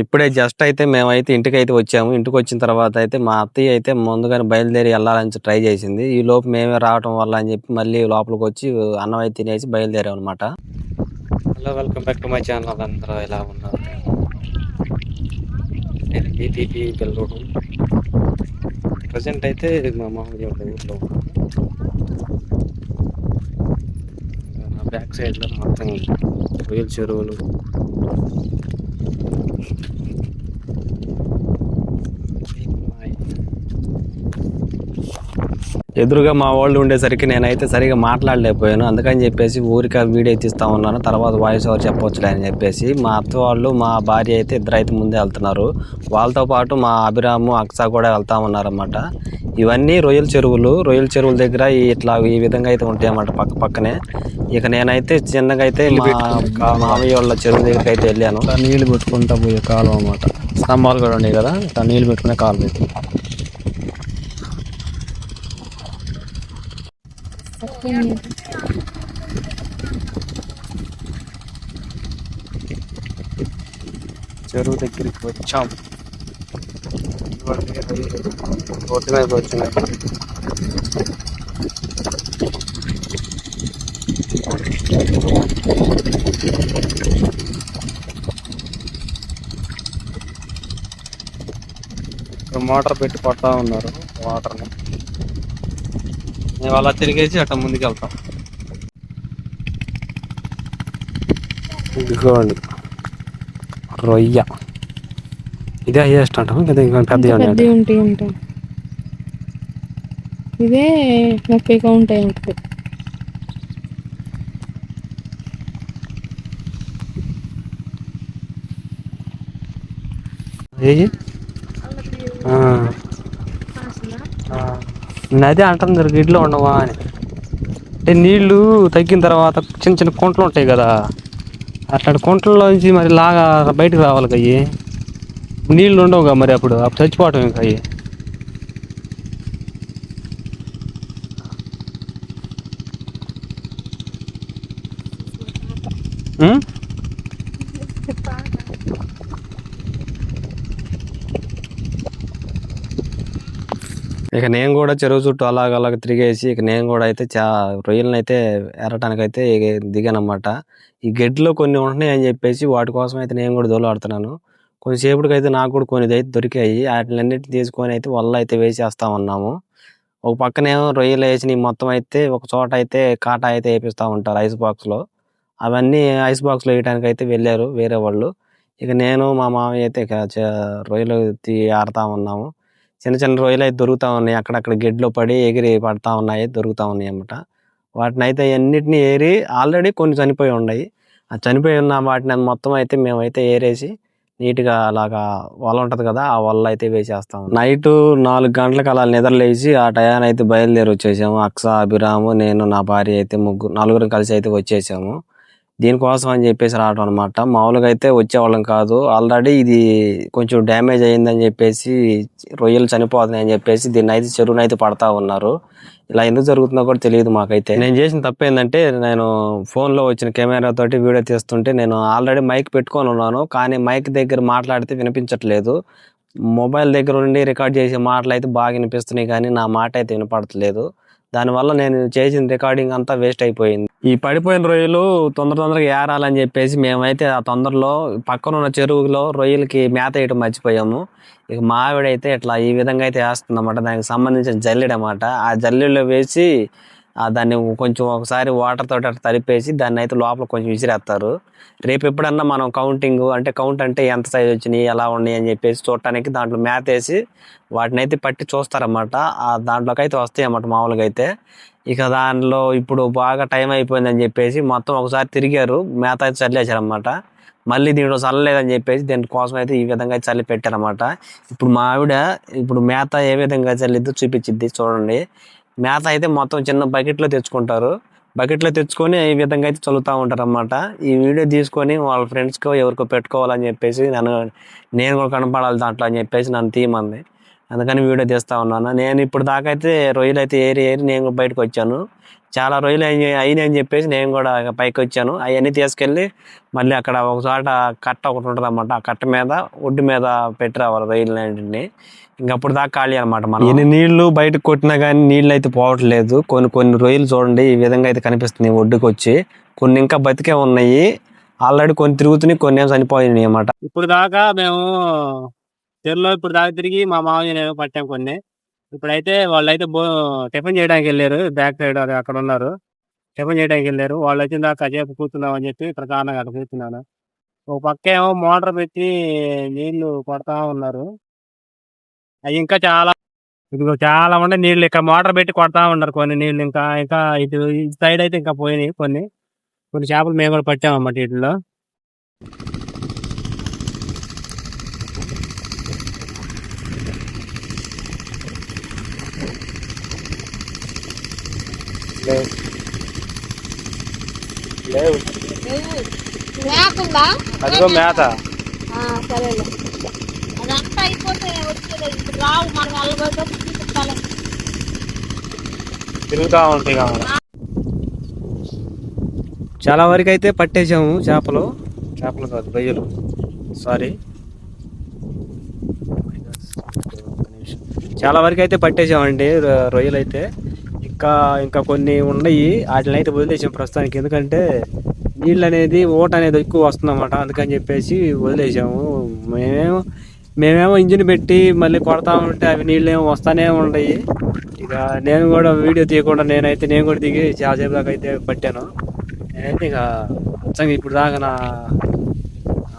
ఇప్పుడే జస్ట్ అయితే మేమైతే ఇంటికైతే వచ్చాము. ఇంటికొచ్చిన తర్వాత అయితే మా అత్తయ్య అయితే ముందుగానే బయలుదేరి ఎళ్ళాలని ట్రై చేసింది. ఈలోపు మేమే రావటం వల్ల అని చెప్పి మళ్ళీ లోపలికొచ్చి అన్నం అయితే తినేసి బయలుదేరామనమాట. Hello! Welcome back to my channel. అందరూ ఎలా ఉన్నారు? నేను మీ టీపీ బెల్లుడు. ప్రెజెంట్ అయితే మా మామయ్య వాళ్ళ ఊర్లో ఉన్నాను. నా బ్యాక్ సైడ్‌లో మొత్తం రొయ్యల చెరువులు. ఎదురుగా మా వాళ్ళు ఉండేసరికి నేనైతే సరిగా మాట్లాడలేకపోయాను. అందుకని చెప్పేసి ఊరికే వీడియో తీస్తా ఉన్నాను. తర్వాత వాయిస్ ఓవర్ చెప్పవచ్చులే అని చెప్పేసి మా అత్త వాళ్ళు, మా భార్య అయితే ఇద్దరైతే ముందే వెళ్తున్నారు. వాళ్ళతో పాటు మా అభిరాము, అక్సా కూడా వెళ్తా ఉన్నారన్నమాట. ఇవన్నీ రొయ్యల చెరువులు. రొయ్యల చెరువుల దగ్గర ఇట్లా ఈ విధంగా అయితే ఉంటాయన్నమాట పక్క పక్కనే. ఇక నేనైతే చిన్నగా అయితే మా మామయ్య వాళ్ళ చెరువు దగ్గరికి అయితే వెళ్ళాను. నీళ్లు పెట్టుకుంటా పోయే కాలం అన్నమాట. స్తంభాలు కూడా ఉన్నాయి కదా, నీళ్లు పెట్టుకునే కాలం అయితే. చెరువు దగ్గరికి వచ్చాం. రోడ్డు మీద వచ్చినాయి. మోటార్ పెట్టి కొడతా ఉన్నారు వాటర్ని. మేము అలా తిరిగేసి అట్లా ముందుకు వెళ్తాం. ఇదిగోండి రొయ్య. ఇదే హైయెస్ట్ అంటాం. ఇంకా పెద్ద ఉంటాయి. ఇదే 30 ఉంటాయి అంటే. నది అంటుంది గిడ్లో ఉండవా అని. అంటే నీళ్లు తగ్గిన తర్వాత చిన్న చిన్న కుంటలు ఉంటాయి కదా, అట్లాంటి కుంటల్లోంచి మరి లాగా బయటకు రావాలి కయ్యి. నీళ్లు ఉండవుగా మరి అప్పుడు చచ్చిపోవటం ఇంకా అయ్యి. ఇక నేను కూడా చెరువు చుట్టూ అలాగ తిరిగేసి ఇక నేను కూడా అయితే రొయ్యలను అయితే ఎరటానికి అయితే దిగానమాట. ఈ గెడ్లో కొన్ని ఉంటున్నాయి అని చెప్పేసి వాటి కోసం అయితే నేను కూడా దోలాడుతున్నాను. కొంచెంసేపటికి అయితే నాకు కూడా కొన్ని అయితే దొరికాయి. వాటిలన్నిటిని తీసుకొని అయితే వల్ల అయితే వేసేస్తా ఉన్నాము. ఒక పక్కనేమో రొయ్యలు వేసినవి మొత్తం అయితే ఒక చోట అయితే కాటా అయితే వేపిస్తూ ఉంటారు ఐస్ బాక్స్లో. అవన్నీ ఐస్ బాక్స్లో వేయడానికి అయితే వెళ్ళారు వేరే వాళ్ళు. ఇక నేను మా మామయ్య అయితే ఇక రొయ్యలు ఆడుతూ ఉన్నాము. చిన్న చిన్న రొయ్యలు అయితే దొరుకుతూ ఉన్నాయి. అక్కడక్కడ గెడ్లో పడి ఎగిరి పడతా ఉన్నాయి, దొరుకుతూ ఉన్నాయి అన్నమాట. వాటిని అయితే అన్నిటిని ఏరి ఆల్రెడీ కొన్ని చనిపోయి ఉన్నాయి. ఆ చనిపోయి ఉన్న వాటిని మొత్తం అయితే మేమైతే ఏరేసి నీట్గా అలాగా వల ఉంటుంది కదా, ఆ వల్ల అయితే వేసేస్తాం. నైట్ 4 గంటలకు అలా నిద్రలేసి ఆ టయాన్ని అయితే బయలుదేరి వచ్చేసాము. అక్స, అభిరాము, నేను, నా భార్య అయితే నలుగురం కలిసి అయితే వచ్చేసాము. దీనికోసం అని చెప్పేసి రావడం అనమాట. మామూలుగా అయితే వచ్చేవాళ్ళం కాదు. ఆల్రెడీ ఇది కొంచెం డ్యామేజ్ అయ్యిందని చెప్పేసి, రొయ్యలు చనిపోతున్నాయి అని చెప్పేసి దీన్ని అయితే చెరువునైతే పడతా ఉన్నారు. ఇలా ఎందుకు జరుగుతుందో కూడా తెలియదు మాకైతే. నేను చేసిన తప్పు ఏంటంటే, నేను ఫోన్లో వచ్చిన కెమెరా తోటి వీడియో తీస్తుంటే నేను ఆల్రెడీ మైక్ పెట్టుకొని ఉన్నాను. కానీ మైక్ దగ్గర మాట్లాడితే వినిపించట్లేదు. మొబైల్ దగ్గర ఉండి రికార్డ్ చేసే మాటలు అయితే బాగా వినిపిస్తున్నాయి, కానీ నా మాట అయితే వినపడట్లేదు. దానివల్ల నేను చేసిన రికార్డింగ్ అంతా వేస్ట్ అయిపోయింది. ఈ పడిపోయిన రొయ్యలు తొందరగా ఏరాలని చెప్పేసి మేమైతే ఆ తొందరలో పక్కన ఉన్న చెరువులో రొయ్యలకి మేత వేయడం మర్చిపోయాము. ఇక మా ఆవిడైతే ఇట్లా ఈ విధంగా అయితే వేస్తుంది అన్నమాట. దానికి సంబంధించిన జల్లెడ అన్నమాట. ఆ జల్లెడలో వేసి దాన్ని కొంచెం ఒకసారి వాటర్ తోటి అట్లా తడిపేసి దాన్ని అయితే లోపల కొంచెం విసిరేస్తారు. రేపు ఎప్పుడన్నా మనం కౌంట్ అంటే ఎంత సైజ్ వచ్చినాయి, ఎలా ఉన్నాయి అని చెప్పేసి చూడటానికి దాంట్లో మేత వేసి వాటిని అయితే పట్టి చూస్తారన్నమాట. దాంట్లోకి అయితే వస్తాయి అన్నమాట మామూలుగా అయితే. ఇక దానిలో ఇప్పుడు బాగా టైం అయిపోయిందని చెప్పేసి మొత్తం ఒకసారి తిరిగారు, మేత అయితే చల్లేశారన్నమాట. మళ్ళీ దీంట్లో చల్లలేదని చెప్పేసి దీనికోసం అయితే ఈ విధంగా చల్లి పెట్టారన్నమాట. ఇప్పుడు మా ఆవిడ ఇప్పుడు మేత ఏ విధంగా చల్లిద్దో చూపించిద్ది చూడండి. మేత అయితే మొత్తం చిన్న బకెట్లో తెచ్చుకుంటారు. బకెట్లో తెచ్చుకొని ఈ విధంగా అయితే చల్లుతూ ఉంటారు అన్నమాట. ఈ వీడియో తీసుకొని వాళ్ళ ఫ్రెండ్స్కో ఎవరికో పెట్టుకోవాలని చెప్పేసి నేను కూడా కనపడాలి దాంట్లో అని చెప్పేసి నన్ను తీయమంది. అందుకని వీడియో తీస్తా ఉన్నాను. నేను ఇప్పుడు దాకా అయితే రొయ్యలు అయితే ఏరి నేను కూడా బయటకు వచ్చాను. చాలా రొయ్యలు అయినాయి అని చెప్పేసి నేను కూడా పైకి వచ్చాను. అవన్నీ తీసుకెళ్ళి మళ్ళీ అక్కడ ఒక చోట కట్ట ఒకటి ఉంటుంది అన్నమాట. ఆ కట్ట మీద ఒడ్డు మీద పెట్టి రావాలి రొయ్యలు. ఇంకప్పుడు దాకా ఖాళీ అనమాట. మనం ఎన్ని నీళ్లు బయటకు కొట్టినా కానీ నీళ్ళు అయితే పోవట్లేదు. కొన్ని రొయ్యలు చూడండి ఈ విధంగా అయితే కనిపిస్తున్నాయి ఒడ్డుకు వచ్చి. కొన్ని ఇంకా బతికే ఉన్నాయి. ఆల్రెడీ కొన్ని తిరుగుతున్నాయి, కొన్ని ఏమో చనిపోయినాయి అన్నమాట. ఇప్పుడు దాకా మేము చెరువులో ఇప్పుడు దాకా తిరిగి మా మామయ్య నేను పట్టాం కొన్ని. ఇప్పుడైతే వాళ్ళైతే టిఫిన్ చేయడానికి వెళ్ళారు. బ్యాక్ సైడ్ అది అక్కడ ఉన్నారు. టిఫిన్ చేయడానికి వెళ్ళారు. వాళ్ళు వచ్చిన దాకా కాసేపు కూర్చుందాం అని చెప్పి ఇక్కడ కారణంగా అక్కడ కూర్చున్నాను. ఒక పక్క ఏమో మోటార్ పెట్టి నీళ్లు కొడతా ఉన్నారు. అవి ఇంకా చాలా ఉండే నీళ్లు. ఇక్కడ మోటార్ పెట్టి కొడతా ఉన్నారు కొన్ని నీళ్లు. ఇంకా ఇంకా ఇటు సైడ్ అయితే ఇంకా పోయినాయి కొన్ని చేపలు మేము కూడా పట్టామన్నమాట వీటిలో. లేవు అదిగో మేత. సరేలే అదంతా అయిపోతే వచ్చేది ఇప్పుడు రావు. మనం వెళ్ళబోతే తిరుగుతా ఉంటాయి కావాలి. చాలా వరకు అయితే పట్టేసాము చేపలు కాదు రొయ్యలు. సారీ, చాలా వరకు అయితే పట్టేసామండి రొయ్యలు అయితే. ఇంకా కొన్ని ఉన్నాయి. వాటిని అయితే వదిలేసాం ప్రస్తుతానికి. ఎందుకంటే నీళ్ళు అనేది ఓట అనేది ఎక్కువ వస్తుందన్నమాట. అందుకని చెప్పేసి వదిలేసాము. మేమేమో ఇంజిన్ పెట్టి మళ్ళీ కొడతా ఉంటే అవి నీళ్ళు ఏమో వస్తానే ఉన్నాయి. ఇక నేను కూడా వీడియో తీయకుండా నేను కూడా దిగి చాలాసేపు దాకా అయితే పట్టాను. నేనైతే ఇక మొత్తంగా ఇప్పుడు దాకా నా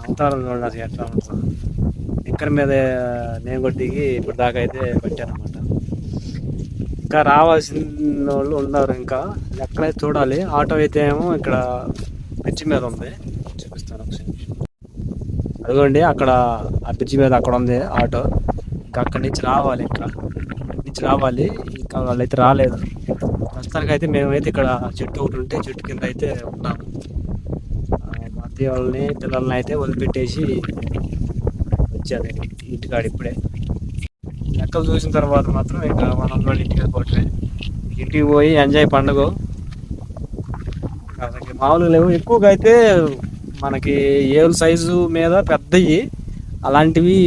అవతారం చూడండి అసలు ఎట్లా ఉంటుంది. ఇక్కడ మీద నేను కూడా దిగి ఇప్పుడు దాకా అయితే పట్టాను అనమాట. ఇంకా రావాల్సిన వాళ్ళు ఉన్నారు. ఇంకా ఎక్కడైతే చూడాలి. ఆటో అయితే ఏమో ఇక్కడ బ్రిడ్జి మీద ఉంది, చూపిస్తాను ఒకసారి. అదిగోండి అక్కడ ఆ బ్రిడ్జి మీద అక్కడ ఉంది ఆటో. ఇంకా అక్కడి నుంచి రావాలి. ఇంకా వాళ్ళైతే రాలేదు. ప్రస్తుతానికి అయితే మేమైతే ఇక్కడ చెట్టు ఒకటి ఉంటే చెట్టు కింద అయితే ఉన్నాము. మా అత్తయ్య వాళ్ళని పిల్లల్ని అయితే వదిలిపెట్టేసి వచ్చాను ఇంటికాడ ఇప్పుడే. లెక్కలు చూసిన తర్వాత మాత్రం ఇంకా మనం కూడా ఇంటికి వెళ్ళిపోవటమే. ఇంటికి పోయి ఎంజాయ్ పండుగ. అసలు మామూలుగా లేవు. ఎక్కువగా అయితే మనకి ఏలు సైజు మీద పెద్దవి అలాంటివి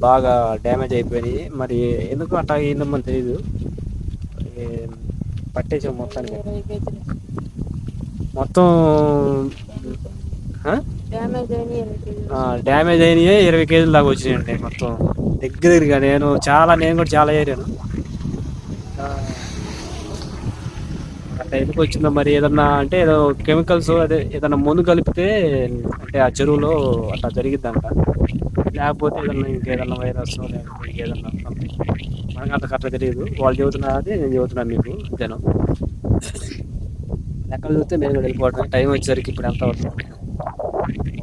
బాగా డ్యామేజ్ అయిపోయినాయి. మరి ఎందుకు అట్టా అయిందమ్మని తెలీదు. పట్టేసాం మొత్తానికి. మొత్తం డ్యామేజ్ అయినాయి 20 కేజీల దాకా వచ్చినాయండి మొత్తం దగ్గరగా. నేను కూడా చాలా ఏరాను. అట్లా ఎందుకు వచ్చిందో మరి. ఏదన్నా అంటే ఏదో కెమికల్స్ అదే ఏదన్నా మందు కలిపితే అంటే ఆ చెరువులో అట్లా జరిగిద్దంట. లేకపోతే ఇంకేదన్నా వైరస్ లేకపోతే ఇంకేదన్నా మనకు అంత కరెక్ట్గా తెలియదు. వాళ్ళు చెబుతున్నది నేను చెబుతున్నాను మీకు. అంతేనా లెక్కలు చూస్తే మేము కూడా వెళ్ళిపోవటం. టైం వచ్చేసరికి ఇప్పుడు ఎంత అవుతుంది?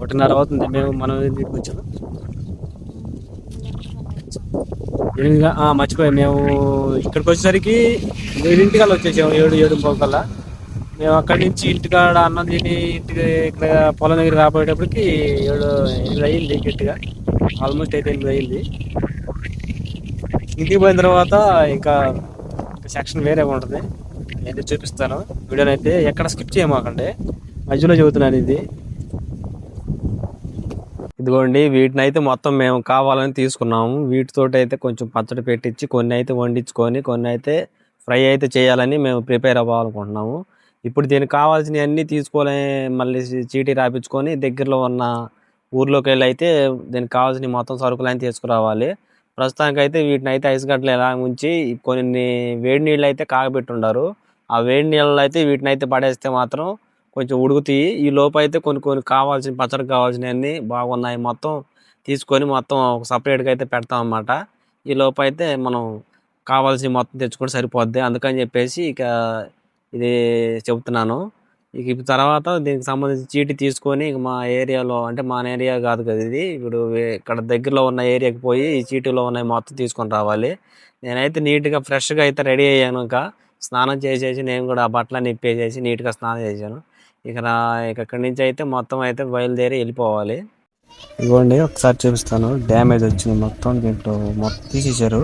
1:30 అవుతుంది. మనం ఇంటికి వచ్చాము 8. మర్చిపోయాం. మేము ఇక్కడికి వచ్చేసరికి 7:00 వచ్చేసాము. 7:30 కల్లా. మేము అక్కడి నుంచి ఇంటికాడ అన్నం తిని ఇంటికి ఇక్కడ పొలం దగ్గర రాబోయేటప్పటికి 7 అయ్యింది గట్టిగా. ఆల్మోస్ట్ అయితే 8 అయ్యింది. ఇంటికి పోయిన తర్వాత ఇంకా సెక్షన్ వేరే ఉంటుంది. నేను చూపిస్తాను. వీడియోని అయితే ఎక్కడ స్కిప్ చేయమాకండి, మధ్యలో చెబుతున్నాను ఇది. ఇదిగోండి వీటిని అయితే మొత్తం మేము కావాలని తీసుకున్నాము. వీటితోటి అయితే కొంచెం పచ్చడి పెట్టించి కొన్ని అయితే వండించుకొని కొన్ని అయితే ఫ్రై అయితే చేయాలని మేము ప్రిపేర్ అవ్వాలనుకుంటున్నాము. ఇప్పుడు దీనికి కావాల్సినవి అన్నీ తీసుకోలే మళ్ళీ చీటీ రాపించుకొని దగ్గరలో ఉన్న ఊర్లోకి వెళ్ళి అయితే దీనికి కావాల్సిన మొత్తం సరుకులు తీసుకురావాలి. ప్రస్తుతానికి అయితే వీటిని అయితే ఐస్ గడ్డలు ఎలా ఉంచి కొన్ని వేడి నీళ్ళు అయితే కాగబెట్టుండారు. ఆ వేడి నీళ్ళు అయితే వీటిని అయితే పడేస్తే మాత్రం కొంచెం ఉడుకుతాయి. ఈ లోపు అయితే కొన్ని కావాల్సిన పచ్చడికి కావాల్సినవన్నీ బాగున్నాయి మొత్తం తీసుకొని మొత్తం ఒక సపరేట్గా అయితే పెడతాం అన్నమాట. ఈ లోపు అయితే మనం కావాల్సి మొత్తం తెచ్చుకుంటే సరిపోద్ది. అందుకని చెప్పేసి ఇక ఇది చెబుతున్నాను. ఇక తర్వాత దీనికి సంబంధించి చీటీ తీసుకొని ఇక మా ఏరియాలో అంటే మన ఏరియా కాదు కదా ఇది, ఇప్పుడు ఇక్కడ దగ్గరలో ఉన్న ఏరియాకి పోయి ఈ చీటీలో ఉన్నాయి మొత్తం తీసుకొని రావాలి. నేనైతే నీట్గా ఫ్రెష్గా అయితే రెడీ అయ్యాను. ఇంకా స్నానం చేసేసి నేను కూడా ఆ బట్టలన్నీ ఇప్పేసేసి నీట్గా స్నానం చేశాను. ఇక ఇక్కడి నుంచి అయితే మొత్తం అయితే బయలుదేరి వెళ్ళిపోవాలి. ఇదిగోండి ఒకసారి చూపిస్తాను. డ్యామేజ్ వచ్చింది మొత్తం. దీంట్లో మొత్తం తీసేశారు.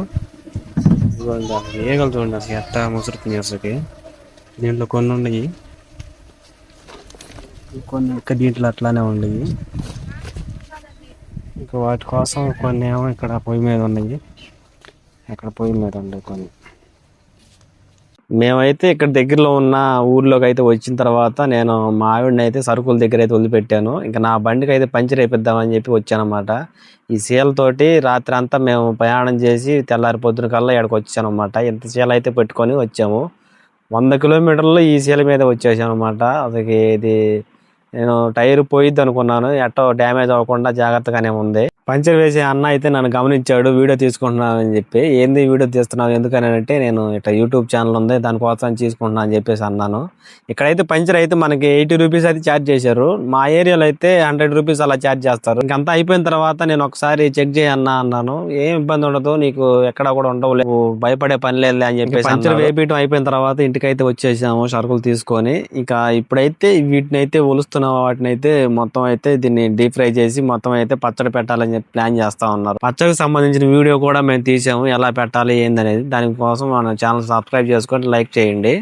ఈగలు చూడండి అసలు ఎట్టా ముసురుతుంది అసలుకి. దీంట్లో కొన్ని ఉన్నాయి, కొన్ని ఇంకా దీంట్లో అట్లానే ఉన్నాయి. ఇంకా వాటి కోసం కొన్ని ఏమో ఇక్కడ పొయ్యి మీద ఉన్నాయి, ఎక్కడ పొయ్యి మీద ఉన్నాయి కొన్ని. మేమైతే ఇక్కడ దగ్గరలో ఉన్న ఊర్లోకి అయితే వచ్చిన తర్వాత నేను మా ఆవిడని అయితే సరుకుల దగ్గర అయితే వదిలిపెట్టాను. ఇంకా నా బండికి అయితే పంచర్ వేయిద్దామని చెప్పి వచ్చానమాట. ఈ సీలతోటి రాత్రి అంతా మేము ప్రయాణం చేసి తెల్లారి పొద్దున కల్లా ఇక్కడికి వచ్చానమాట. ఇంత సీల అయితే పెట్టుకొని వచ్చాము. 100 కిలోమీటర్లు ఈ సీల మీద వచ్చేసాను అనమాట. అసలు ఇది నేను టైర్ పోయిద్ది అనుకున్నాను, ఎట్టో డ్యామేజ్ అవ్వకుండా జాగ్రత్తగానే ఉంది. పంచర్ వేసే అన్న అయితే నన్ను గమనించాడు, వీడియో తీసుకుంటున్నాను అని చెప్పి. ఏంది వీడియో తీస్తున్నావు ఎందుకని అంటే, నేను ఇట్లా యూట్యూబ్ ఛానల్ ఉంది దానికోసం తీసుకుంటున్నా అని చెప్పేసి అన్నాను. ఇక్కడైతే పంచర్ అయితే మనకి 80 రూపీస్ అయితే ఛార్జ్ చేశారు. మా ఏరియాలో అయితే 100 రూపీస్ అలా ఛార్జ్ చేస్తారు. ఇంకంతా అయిపోయిన తర్వాత నేను ఒకసారి చెక్ చేయన్నా అన్నాను. ఏం ఇబ్బంది ఉండదు, నీకు ఎక్కడ కూడా ఉండవు, నువ్వు భయపడే పని లేదు అని చెప్పేసి పంచర్ వేయటం అయిపోయిన తర్వాత ఇంటికైతే వచ్చేసాము సరుకులు తీసుకొని. ఇంకా ఇప్పుడైతే వీటిని అయితే ఒలుస్తున్న వాటిని అయితే మొత్తం అయితే దీన్ని డీప్ ఫ్రై చేసి మొత్తం అయితే పచ్చడి పెట్టాలని చెప్పి ప్లాన్ చేస్తా ఉన్నారు. పచ్చడికి సంబంధించిన వీడియో కూడా మేము తీసాము, ఎలా పెట్టాలి ఏందనేది. దానికోసం మన ఛానల్ సబ్స్క్రైబ్ చేసుకొని లైక్ చేయండి.